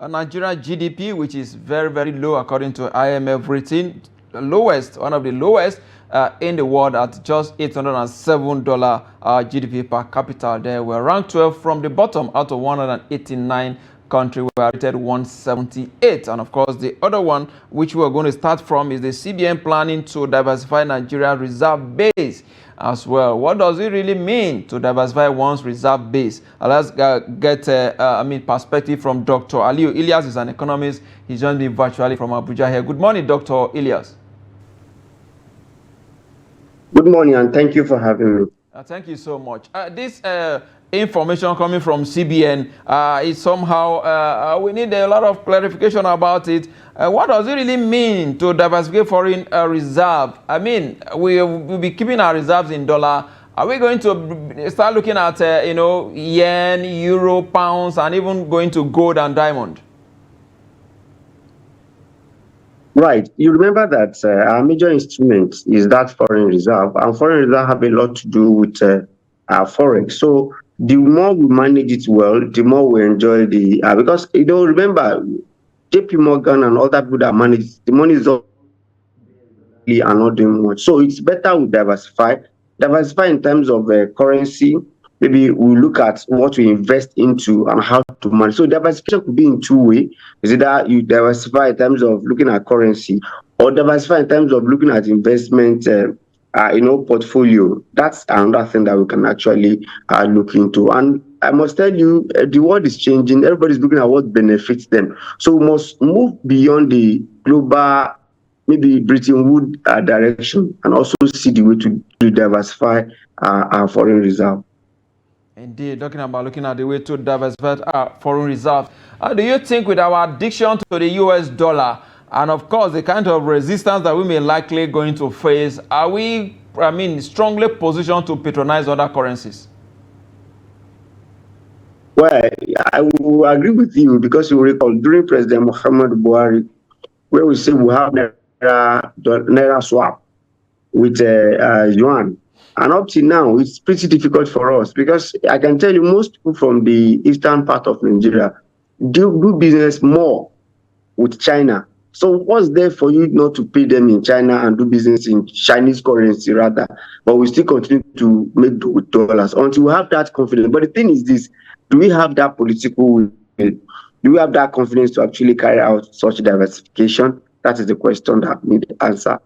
Nigeria GDP, which is very, very low according to IMF rating, the lowest, one of the lowest in the world at just $807 GDP per capita. There we're ranked 12 from the bottom out of 189 country. We are rated 178. And of course, the other one which we're going to start from is the CBN planning to diversify Nigeria reserve base as well. What does it really mean to diversify one's reserve base? Let's get perspective from Dr. Aliyu Ilias. Is an economist. He joined me virtually from Abuja here. Good morning, Dr. Ilias. Good morning, and thank you for having me. Thank you so much. This information coming from CBN is somehow, we need a lot of clarification about it. What does it really mean to diversify foreign reserve? I mean, we'll be keeping our reserves in dollar. Are we going to start looking at, yen, euro, pounds, and even going to gold and diamond? Right. You remember that our major instrument is that foreign reserve, and foreign reserve have a lot to do with our forex. So the more we manage it well, the more we enjoy the because remember JP Morgan and other people that manage the money is not doing much. So it's better we diversify in terms of currency. Maybe we look at what we invest into and how to manage. So diversification could be in two ways. Is either you diversify in terms of looking at currency, or diversify in terms of looking at investment, portfolio. That's another thing that we can actually look into. And I must tell you, the world is changing. Everybody's looking at what benefits them. So we must move beyond the global, maybe Bretton Woods direction, and also see the way to diversify our foreign reserve. Indeed, talking about looking at the way to diversify our foreign reserves. Do you think with our addiction to the US dollar and of course the kind of resistance that we may likely going to face, are we, strongly positioned to patronize other currencies? Well, I will agree with you because you recall during President Muhammad Buhari, where we say we have Naira swap with yuan. And up to now, it's pretty difficult for us because I can tell you most people from the eastern part of Nigeria do business more with China. So what's there for you not to pay them in China and do business in Chinese currency rather? But we still continue to make do with dollars until we have that confidence. But the thing is this, do we have that political will? Do we have that confidence to actually carry out such diversification? That is the question that needs answer.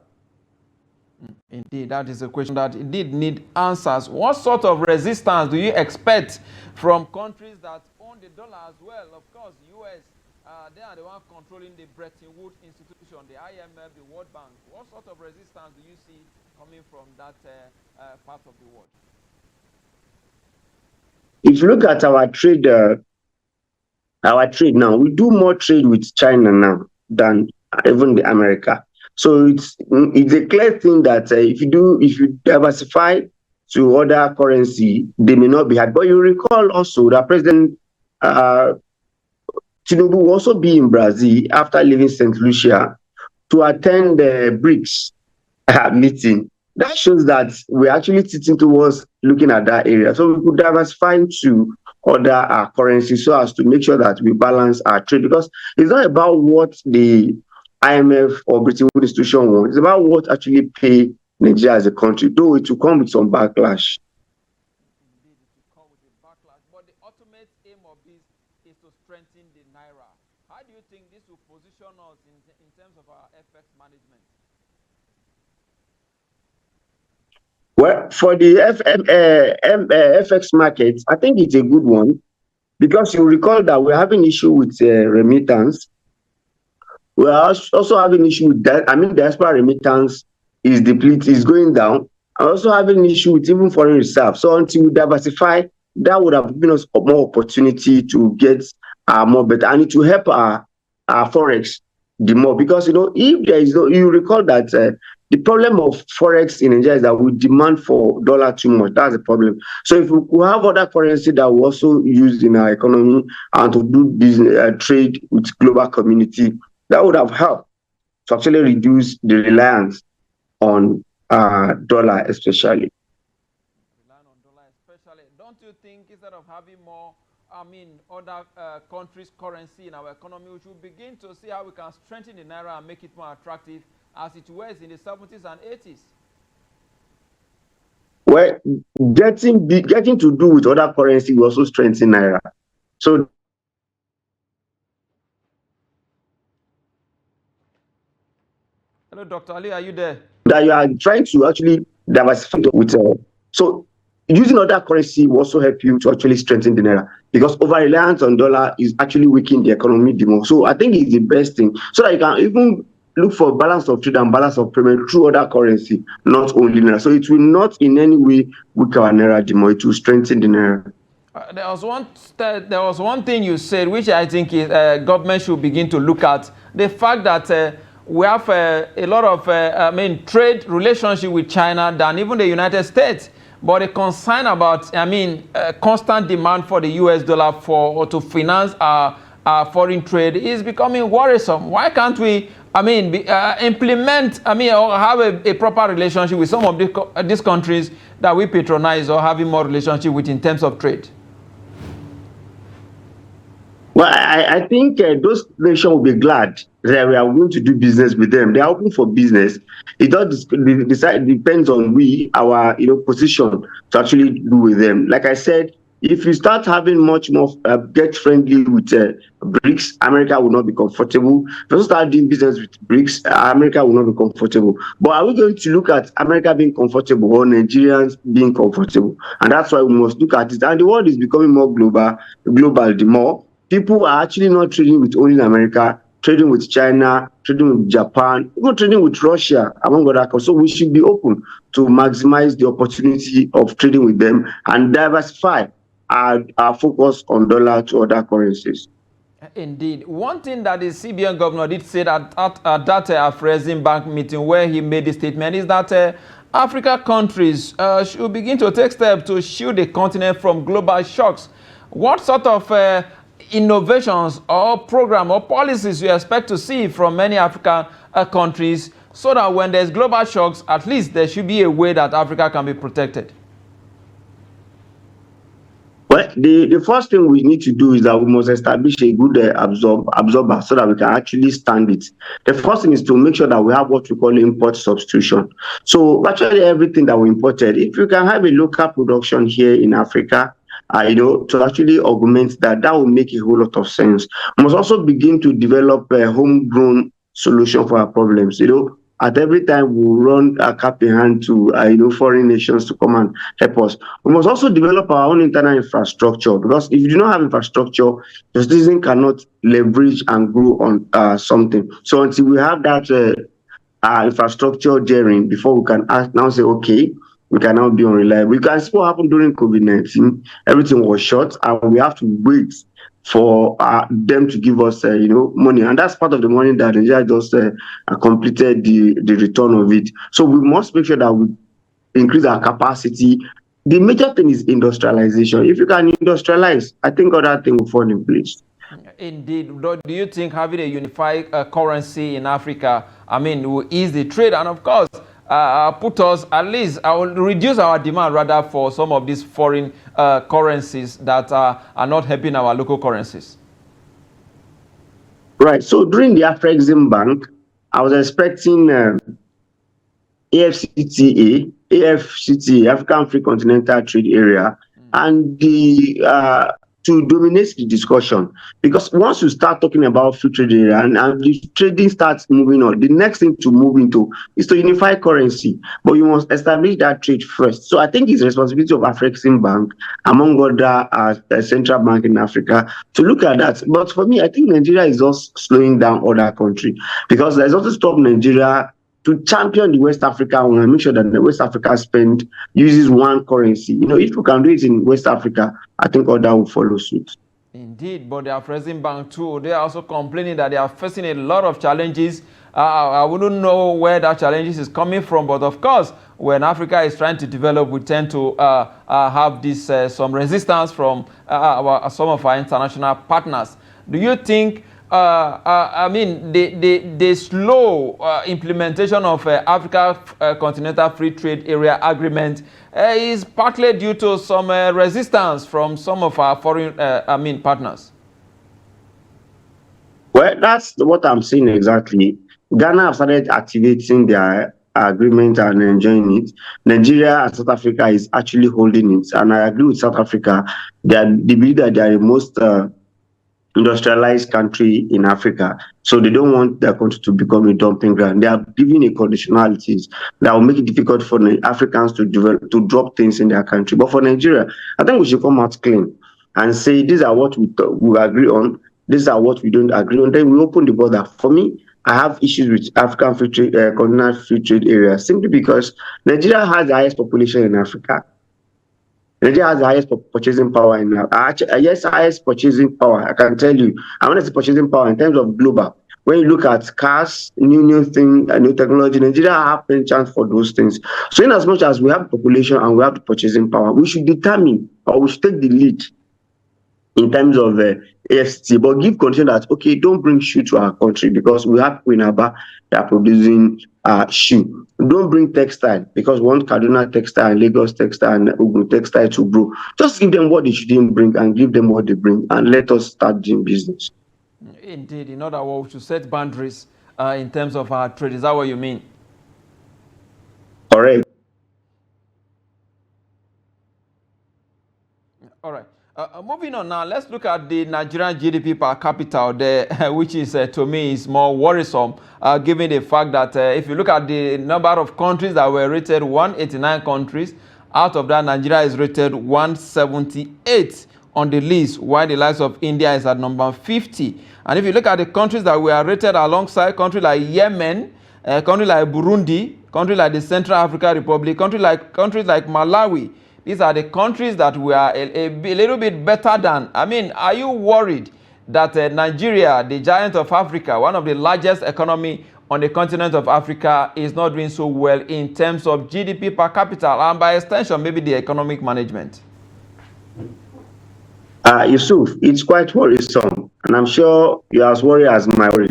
Indeed, that is a question that indeed need answers. What sort of resistance do you expect from countries that own the dollar as well? Of course, US, they are the one controlling the Bretton Woods institution, the IMF, the World Bank. What sort of resistance do you see coming from that part of the world? If you look at our trade now, we do more trade with China now than even the America. So it's a clear thing that if you diversify to other currency, they may not be hard. But you recall also that President Tinubu will also be in Brazil after leaving St. Lucia to attend the BRICS meeting. That shows that we're actually sitting towards looking at that area. So we could diversify to other currencies so as to make sure that we balance our trade, because it's not about what the IMF or Bretton Woods institution wants. It's about what actually pay Nigeria as a country, though it will come with some backlash. Indeed, it will come with a backlash. But the ultimate aim of this is to strengthen the Naira. How do you think this will position us in terms of our FX management? Well, for the FX market, I think it's a good one because you recall that we're having issue with remittance. We are also having issue with that. Diaspora remittance is going down. I also having an issue with even foreign reserve. So until we diversify, that would have given us more opportunity to get more better, and it will help our forex the more, because if there is you recall that the problem of forex in Nigeria is that we demand for dollar too much. That's the problem. So if we have other currency that we also use in our economy and to do business trade with global community, that would have helped to actually reduce the reliance on dollar especially. Relying on dollar especially. Don't you think instead of having more other countries' currency in our economy, we should begin to see how we can strengthen the naira and make it more attractive as it was in the 70s and 80s. Well, getting to do with other currency will also strengthen naira. So, hello, Dr. Ali, are you there? That you are trying to actually diversify with. So, using other currency will also help you to actually strengthen the naira, because over reliance on dollar is actually weakening the economy the more. So, I think it's the best thing, so that you can even look for balance of trade and balance of payment through other currency, not only naira. So, it will not in any way weaken our naira the more. It will strengthen the naira. There was one thing you said, which I think is, government should begin to look at the fact that we have a lot of trade relationship with China than even the United States. But the concern about constant demand for the US dollar to finance our foreign trade is becoming worrisome. Why can't we implement or have a proper relationship with some of these countries that we patronize or having more relationship with in terms of trade? Well, I think those nations will be glad that we are willing to do business with them. They are open for business. It does depends on our position to actually do with them. Like I said, if you start having much more get friendly with BRICS, America will not be comfortable. If you start doing business with BRICS, America will not be comfortable. But are we going to look at America being comfortable or Nigerians being comfortable? And that's why we must look at it. And the world is becoming more global the more. People are actually not trading with only America, trading with China, trading with Japan, even trading with Russia, among other countries. So we should be open to maximize the opportunity of trading with them and diversify our focus on dollar to other currencies. Indeed. One thing that the CBN governor did say at that Afrexim Bank meeting where he made the statement is that Africa countries should begin to take steps to shield the continent from global shocks. What sort of innovations or program or policies you expect to see from many African countries so that when there's global shocks, at least there should be a way that Africa can be protected? Well, the first thing we need to do is that we must establish a good absorber so that we can actually stand it. The first thing is to make sure that we have what we call import substitution. So actually everything that we imported, if you can have a local production here in Africa, to actually augment that will make a whole lot of sense. We must also begin to develop a homegrown solution for our problems. At every time we run a cap in hand to foreign nations to come and help us. We must also develop our own internal infrastructure, because if you do not have infrastructure, the citizen cannot leverage and grow on something. So until we have that infrastructure daring, before we can now say, okay, we can now be unreliable. You can see what happened during COVID-19. Everything was shut, and we have to wait for them to give us, money. And that's part of the money that Nigeria just completed the return of it. So we must make sure that we increase our capacity. The major thing is industrialization. If you can industrialize, I think other things will fall in place. Indeed. Do you think having a unified currency in Africa, will ease the trade and, of course, put us at least, reduce our demand rather for some of these foreign currencies that are not helping our local currencies? Right. So during the Afrexim Bank, I was expecting AFCTA, African Free Continental Trade Area, and the to dominate the discussion, because once you start talking about free trade area and the trading starts moving on, the next thing to move into is to unify currency, but you must establish that trade first. So I think it's the responsibility of Afrexim Bank, among other central bank in Africa, to look at that. But for me, I think Nigeria is just slowing down other countries, because there's also stop Nigeria to champion the West Africa and make sure that the West Africa spend uses one currency. If we can do it in West Africa, I think other will follow suit. Indeed, but the Afrexim Bank too, they are also complaining that they are facing a lot of challenges. I wouldn't know where that challenges is coming from, but of course, when Africa is trying to develop, we tend to have this some resistance from some of our international partners. Do you think I mean, the slow implementation of Africa Continental Free Trade Area Agreement is partly due to some resistance from some of our foreign, partners. Well, that's what I'm saying exactly. Ghana have started activating their agreement and enjoying it. Nigeria and South Africa is actually holding it. And I agree with South Africa. They believe that they are the most industrialized country in Africa. So they don't want their country to become a dumping ground. They are giving a conditionalities that will make it difficult for the Africans to drop things in their country. But for Nigeria, I think we should come out clean and say these are what we agree on, these are what we don't agree on. Then we open the border. For me, I have issues with African free trade, continental free trade area simply because Nigeria has the highest population in Africa. Nigeria has the highest purchasing power in yes, highest purchasing power. I can tell you. I want to say purchasing power in terms of global. When you look at cars, new thing, new technology, Nigeria have a chance for those things. So in as much as we have population and we have the purchasing power, we should determine or we should take the lead in terms of AFCT, but give condition that, okay, don't bring shoe to our country because we have Queen Aba that are producing shoe. Don't bring textile because we want Kaduna textile, Lagos textile, and Ogun textile to grow. Just give them what they shouldn't bring and give them what they bring and let us start doing business. Indeed. In other words, we should set boundaries in terms of our trade. Is that what you mean? Correct. All right. Moving on now, let's look at the Nigerian GDP per capita there, which is, to me, is more worrisome, given the fact that if you look at the number of countries that were rated 189 countries, out of that, Nigeria is rated 178 on the list, while the likes of India is at number 50. And if you look at the countries that were rated alongside, countries like Yemen, countries like Burundi, countries like the Central African Republic, countries like Malawi, these are the countries that we are a little bit better than. I mean, are you worried that Nigeria, the giant of Africa, one of the largest economy on the continent of Africa, is not doing so well in terms of GDP per capita and by extension, maybe the economic management? Yusuf, it's quite worrisome. And I'm sure you're as worried as my worry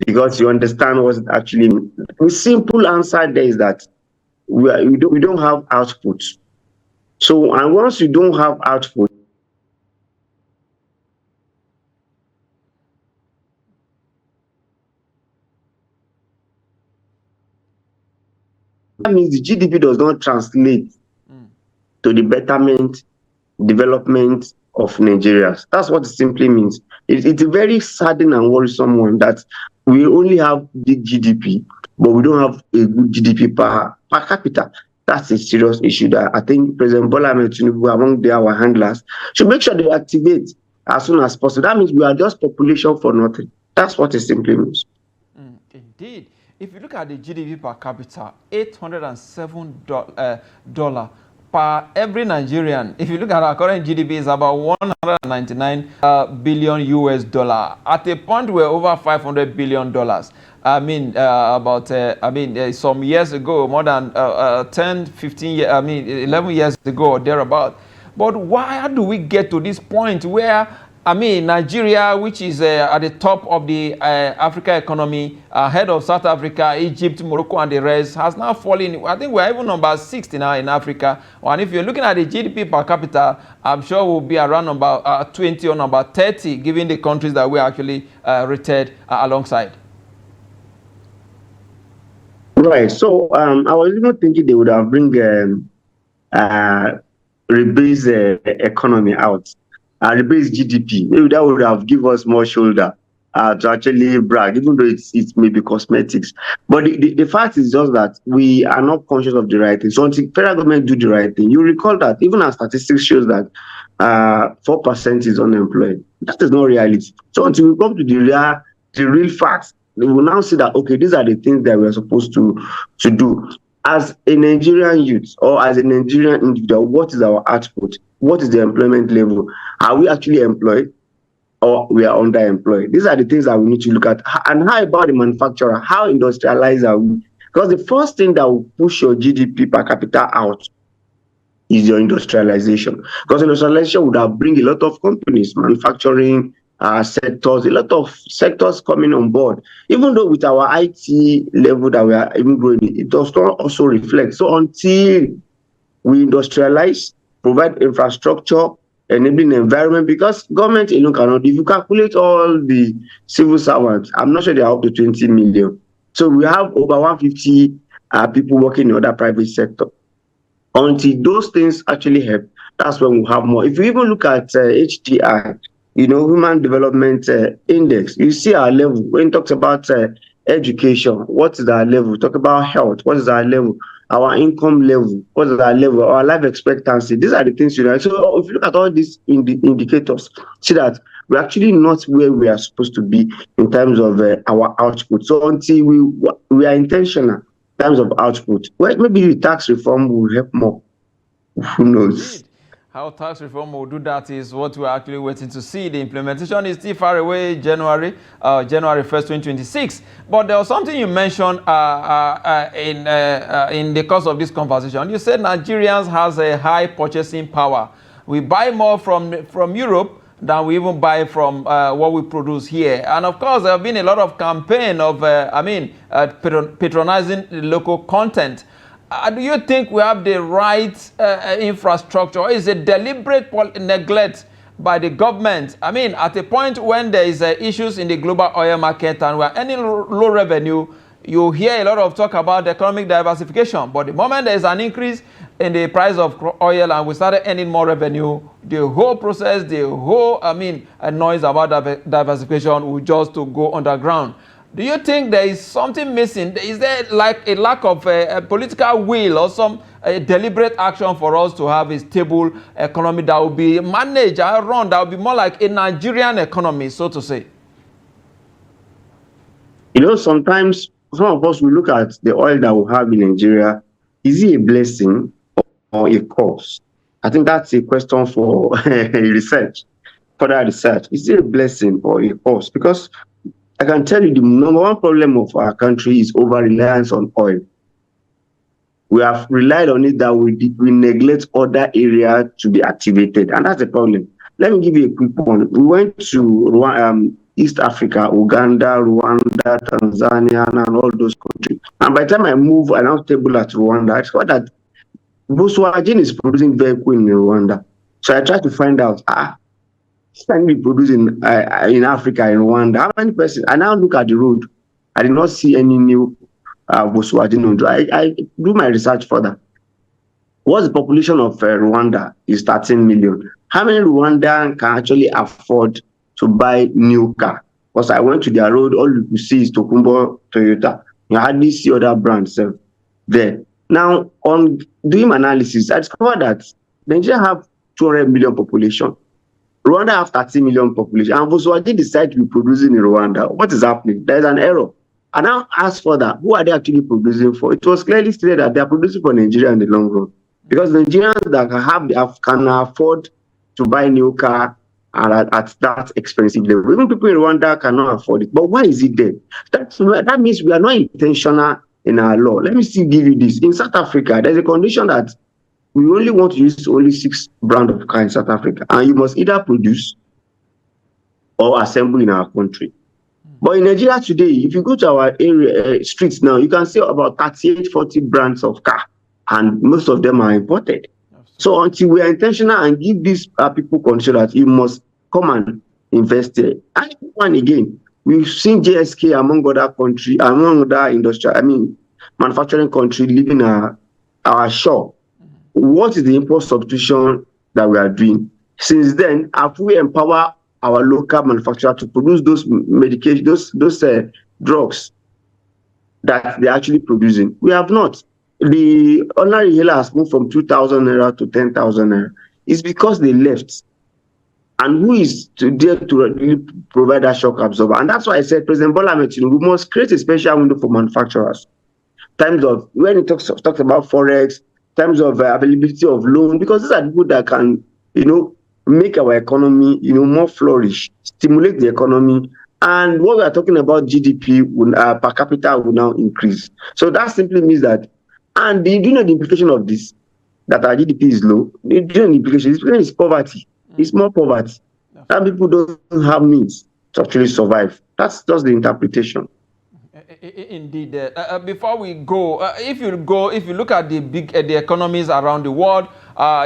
because you understand what it actually means. The simple answer there is that we don't have output. So, and once you don't have output, that means the GDP does not translate to the betterment, development of Nigeria. That's what it simply means. It's a very saddening and worrisome one that we only have the GDP, but we don't have a good GDP per capita. That's a serious issue that I think President Bola Ahmed Tinubu, among our handlers, should make sure they activate as soon as possible. That means we are just population for nothing. That's what it simply means. Indeed. If you look at the GDP per capita, $807 per every Nigerian. If you look at our current GDP, it's about 199 billion US dollar. At a point, we're over $500 billion. I mean, some years ago, more than 10, 15 years, 11 years ago or thereabout. But why do we get to this point where, Nigeria, which is at the top of the Africa economy, ahead of South Africa, Egypt, Morocco, and the rest, has now fallen. I think we're even number 60 now in Africa. And if you're looking at the GDP per capita, I'm sure we'll be around number 20 or number 30, given the countries that we actually rated alongside. Right. So I was even thinking they would have bring rebase economy out, rebase GDP. Maybe that would have give us more shoulder to actually brag, even though it may be cosmetics. But the fact is just that we are not conscious of the right thing. So until federal government do the right thing, you recall that even our statistics shows that 4% is unemployed. That is not reality. So until we come to the real facts, we will now see that, okay, these are the things that we're supposed to do. As a Nigerian youth or as a Nigerian individual, what is our output? What is the employment level? Are we actually employed or we are underemployed? These are the things that we need to look at. And how about the manufacturer? How industrialized are we? Because the first thing that will push your GDP per capita out is your industrialization. Because industrialization would have bring a lot of companies, manufacturing, sectors, a lot of sectors coming on board. Even though with our IT level that we are even growing, it does not also reflect. So until we industrialize, provide infrastructure, enabling environment, because government alone cannot. If you calculate all the civil servants, I'm not sure they are up to 20 million. So we have over 150 people working in other private sector. Until those things actually help, that's when we'll have more. If you even look at HDI, Human Development Index, you see our level. When it talks about education, what is our level? Talk about health, what is our level? Our income level, what is our level? Our life expectancy. These are the things you know. So if you look at all these indicators, see that we're actually not where we are supposed to be in terms of our output. So until we are intentional in terms of output, well, maybe the tax reform will help more. Who knows? Indeed. How tax reform will do that is what we're actually waiting to see. The implementation is still far away, January 1st, 2026. But there was something you mentioned in the course of this conversation. You said Nigerians has a high purchasing power. We buy more from Europe than we even buy from what we produce here. And of course, there have been a lot of campaign of, patronizing the local content. Do you think we have the right infrastructure, or is it deliberate neglect by the government? I mean, at a point when there is issues in the global oil market and we're earning low revenue, you hear a lot of talk about economic diversification. But the moment there is an increase in the price of oil and we started earning more revenue, the whole process, the whole, noise about diversification will just to go underground. Do you think there is something missing? Is there like a lack of a political will or some deliberate action for us to have a stable economy that will be managed and run, that will be more like a Nigerian economy, so to say? Sometimes some of us will look at the oil that we have in Nigeria. Is it a blessing or a curse? I think that's a question for research, further research. Is it a blessing or a curse? Because I can tell you the number one problem of our country is over-reliance on oil. We have relied on it that we neglect other areas to be activated, and that's the problem. Let me give you a quick one. We went to East Africa, Uganda, Rwanda, Tanzania, and all those countries. And by the time I moved and I was stable at Rwanda, I saw that Volkswagen is producing vehicle in Rwanda. So I tried to find out, can be produced in Africa, in Rwanda? How many persons? I now look at the road. I did not see any new Volkswagen on road. I do my research further. What's the population of Rwanda? Is 13 million. How many Rwandans can actually afford to buy new car? Because I went to their road, all you see is Tokumbo, Toyota. You hardly see other brands there. Now, on doing analysis, I discovered that Nigeria have 200 million population. Rwanda have 30 million population, and Volkswagen decide to be producing in Rwanda. What is happening? There is an error. And now ask further, who are they actually producing for? It was clearly stated that they are producing for Nigeria in the long run. Because Nigerians that can afford to buy new car at that expensive level. Even people in Rwanda cannot afford it. But why is it there? That means we are not intentional in our law. Let me still give you this. In South Africa, there's a condition that we only want to use only 6 brands of car in South Africa, and you must either produce or assemble in our country. But in Nigeria today, if you go to our area streets now, you can see about 38, 40 brands of car, and most of them are imported. So until we are intentional and give these people condition that you must come and invest there. And one again, we've seen JSK among other countries, among other manufacturing countries leaving our shore. What is the import substitution that we are doing? Since then, have we empowered our local manufacturer to produce those medications, those drugs that they're actually producing? We have not. The ordinary inhaler has moved from 2,000 naira to 10,000 naira. It's because they left. And who is there to really provide that shock absorber? And that's why I said President Bola Ahmed Tinubu must create a special window for manufacturers. Times of when he talks about forex, terms of availability of loan, because these are the people that can, make our economy, more flourish, stimulate the economy. And what we are talking about, GDP per capita will now increase. So that simply means that, and do you know the implication of this? That our GDP is low. Do you know the implication? The implication is poverty. It's more poverty. That people don't have means to actually survive. That's just the interpretation. Indeed. Before we go, if you look at the big the economies around the world,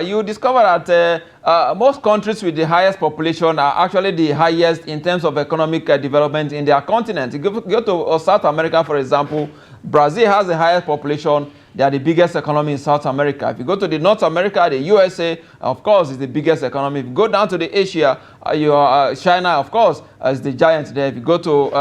you discover that most countries with the highest population are actually the highest in terms of economic development in their continent. You go to South America, for example. Brazil has the highest population. They are the biggest economy in South America. If you go to the North America, the USA, of course, is the biggest economy. If you go down to the Asia, China, of course, is the giant there. If you go to,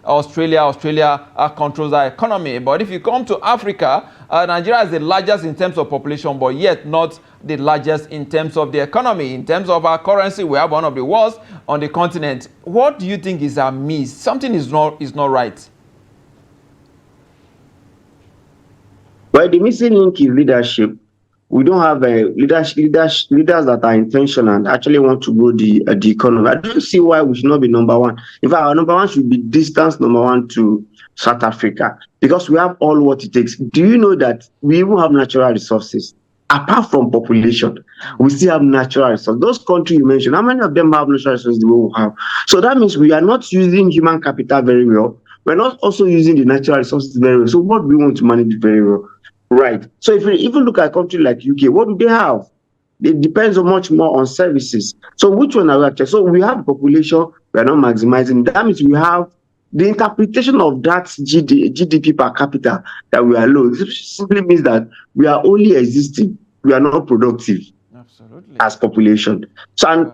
Australia controls our economy. But if you come to Africa, Nigeria is the largest in terms of population, but yet not the largest in terms of the economy. In terms of our currency, we have one of the worst on the continent. What do you think is amiss? Something is not right. Well, the missing link is leadership. We don't have leaders that are intentional and actually want to grow the economy. I don't see why we should not be number one. In fact, our number one should be distance number one to South Africa because we have all what it takes. Do you know that we even have natural resources? Apart from population, we still have natural resources. Those countries you mentioned, how many of them have natural resources the way we have? So that means we are not using human capital very well. We're not also using the natural resources very well. So what do we want to manage very well? Right. So if you even look at a country like UK, what do they have? It depends so much more on services. So which one are we actually? So we have population, we are not maximizing. That means we have the interpretation of that GDP per capita that we are low. This simply means that we are only existing. We are not productive. Absolutely. As population. So and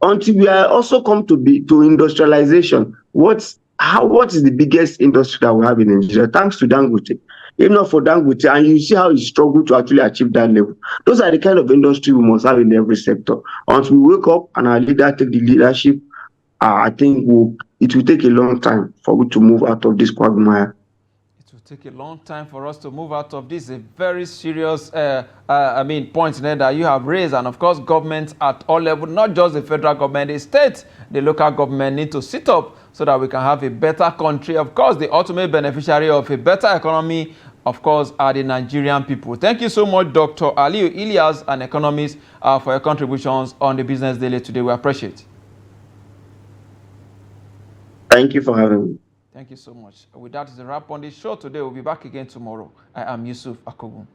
until we are also come to industrialization, what is the biggest industry that we have in Nigeria? Thanks to Dangote. If not for Dangote, and you see how he struggled to actually achieve that level. Those are the kind of industry we must have in every sector. Until we wake up and our leader take the leadership, I think it will take a long time for we to move out of this quagmire. It will take a long time for us to move out of this. A very serious, point there that you have raised, and of course, governments at all levels, not just the federal government, the state, the local government need to sit up so that we can have a better country. Of course, the ultimate beneficiary of a better economy, of course, are the Nigerian people. Thank you so much, Dr. Aliyu Ilias, an economist, for your contributions on the Business Daily today. We appreciate it. Thank you for having me. Thank you so much. With that is a wrap on this show today. We'll be back again tomorrow. I am Yusuf Akogu.